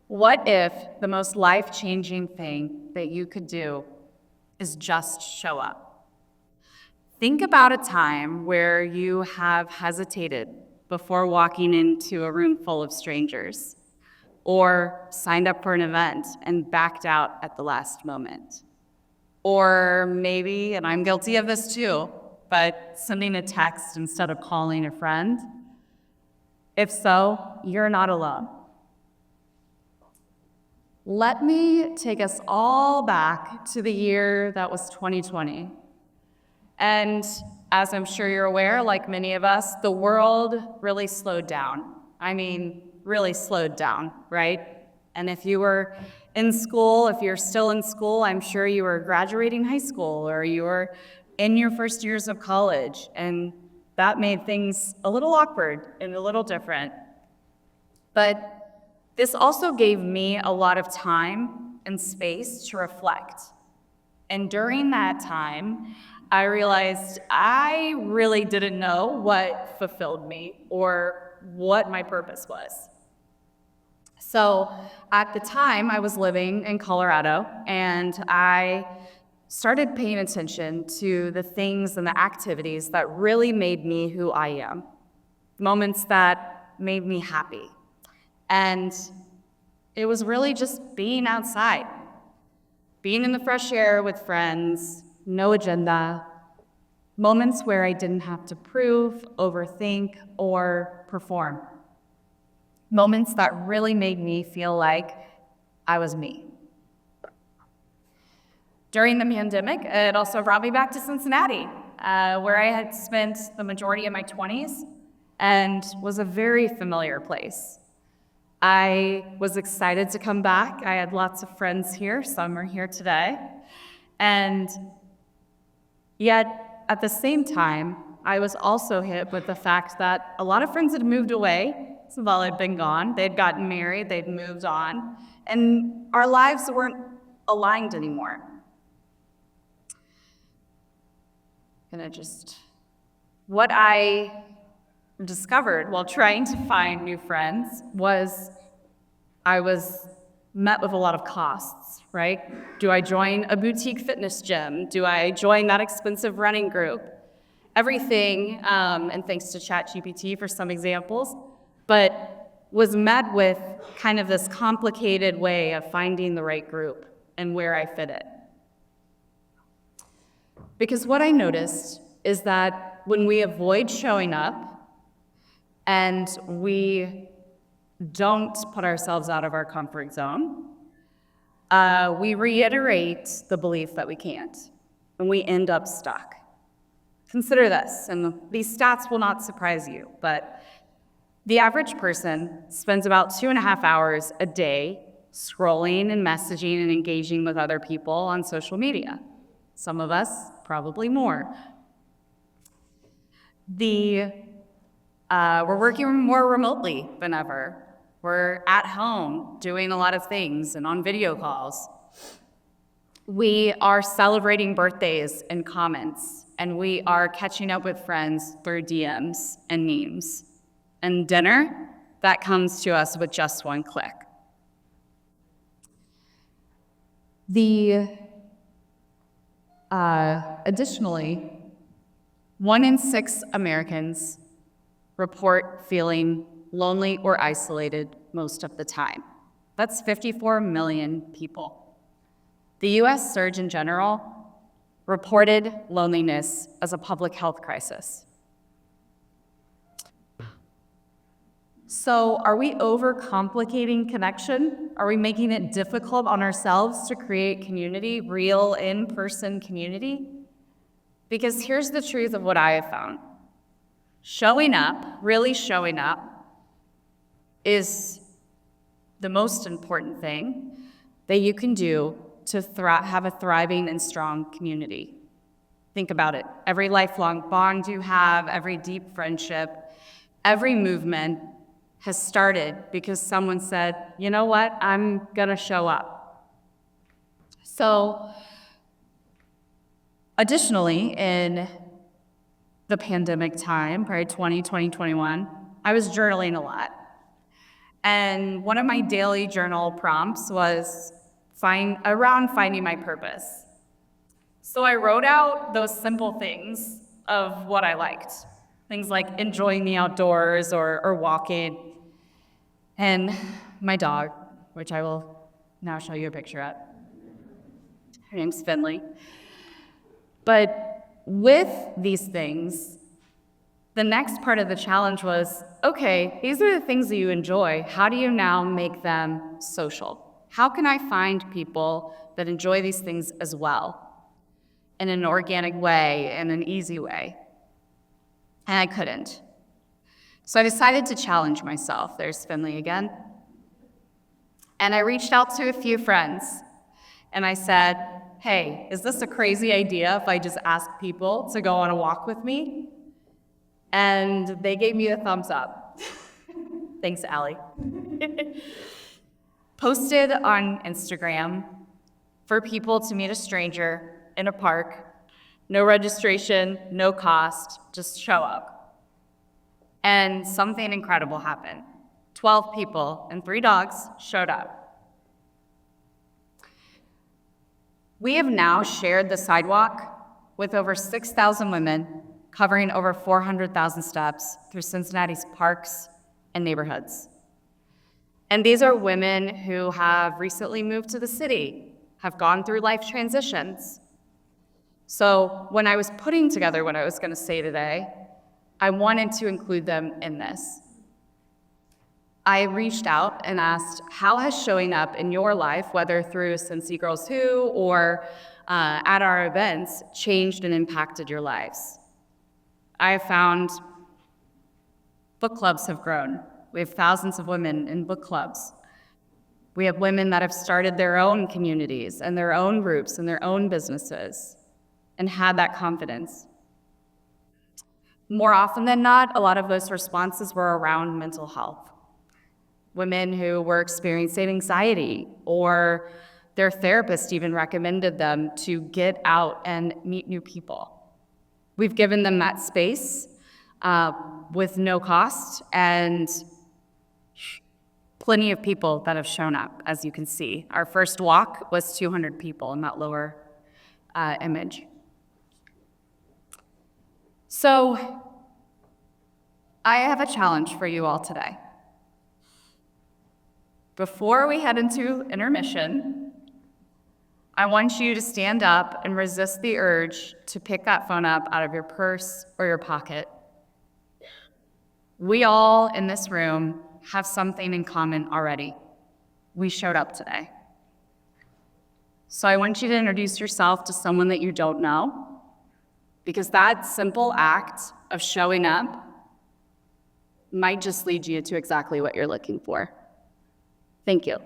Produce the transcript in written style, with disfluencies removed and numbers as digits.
What if the most life-changing thing that you could do is just show up? Think about a time where you have hesitated before walking into a room full of strangers, or signed up for an event and backed out at the last moment. Or maybe, and I'm guilty of this too, but sending a text instead of calling a friend. If so, you're not alone. Let me take us all back to the year that was 2020. And as I'm sure you're aware, like many of us, the world really slowed down. I mean, really slowed down, right? And if you were in school, if you're still in school, I'm sure you were graduating high school or you were in your first years of college. And that made things a little awkward and a little different. But this also gave me a lot of time and space to reflect. And during that time, I realized I really didn't know what fulfilled me or what my purpose was. So at the time, I was living in Colorado, and I started paying attention to the things and the activities that really made me who I am, moments that made me happy. And it was really just being outside, being in the fresh air with friends, no agenda, moments where I didn't have to prove, overthink, or perform. Moments that really made me feel like I was me. During the pandemic, it also brought me back to Cincinnati, where I had spent the majority of my 20s and was a very familiar place. I was excited to come back. I had lots of friends here. Some are here today. And yet, at the same time, I was also hit with the fact that a lot of friends had moved away. Some of all had been gone. They'd gotten married. They'd moved on. And our lives weren't aligned anymore. What I discovered while trying to find new friends was I was met with a lot of costs, right? Do I join a boutique fitness gym? Do I join that expensive running group? Everything, and thanks to ChatGPT for some examples, but was met with kind of this complicated way of finding the right group and where I fit it. Because what I noticed is that when we avoid showing up and we don't put ourselves out of our comfort zone, we reiterate the belief that we can't, and we end up stuck. Consider this, and these stats will not surprise you, but the average person spends about 2.5 hours a day scrolling and messaging and engaging with other people on social media. Some of us, probably more. We're working more remotely than ever. We're at home doing a lot of things and on video calls. We are celebrating birthdays and comments, and we are catching up with friends through DMs and memes. And dinner, that comes to us with just one click. Additionally, 1 in 6 Americans report feeling lonely or isolated most of the time. That's 54 million people. The US Surgeon General reported loneliness as a public health crisis. So are we overcomplicating connection? Are we making it difficult on ourselves to create community, real in-person community? Because here's the truth of what I have found. Showing up, really showing up, is the most important thing that you can do to have a thriving and strong community. Think about it. Every lifelong bond you have, every deep friendship, every movement has started because someone said, you know what, I'm gonna show up. So, additionally, in the pandemic time, probably 2021, I was journaling a lot. And one of my daily journal prompts was around finding my purpose. So I wrote out those simple things of what I liked. Things like enjoying the outdoors or walking. And my dog, which I will now show you a picture of. Her name's Finley. But with these things, the next part of the challenge was, okay, these are the things that you enjoy. How do you now make them social? How can I find people that enjoy these things as well in an organic way, in an easy way? And I couldn't. So I decided to challenge myself. There's Finley again. And I reached out to a few friends and I said, hey, is this a crazy idea if I just ask people to go on a walk with me? And they gave me a thumbs up. Thanks, Allie. Posted on Instagram for people to meet a stranger in a park. No registration, no cost, just show up. And something incredible happened. 12 people and 3 dogs showed up. We have now shared the sidewalk with over 6,000 women, covering over 400,000 steps through Cincinnati's parks and neighborhoods. And these are women who have recently moved to the city, have gone through life transitions. So when I was putting together what I was going to say today, I wanted to include them in this. I reached out and asked, how has showing up in your life, whether through Cincy Girls Who or at our events, changed and impacted your lives? I have found book clubs have grown. We have thousands of women in book clubs. We have women that have started their own communities and their own groups and their own businesses and had that confidence. More often than not, a lot of those responses were around mental health. Women who were experiencing anxiety, or their therapist even recommended them to get out and meet new people. We've given them that space with no cost, and plenty of people that have shown up, as you can see. Our first walk was 200 people in that lower image. So I have a challenge for you all today. Before we head into intermission, I want you to stand up and resist the urge to pick that phone up out of your purse or your pocket. We all in this room have something in common already. We showed up today. So I want you to introduce yourself to someone that you don't know, because that simple act of showing up might just lead you to exactly what you're looking for. Thank you.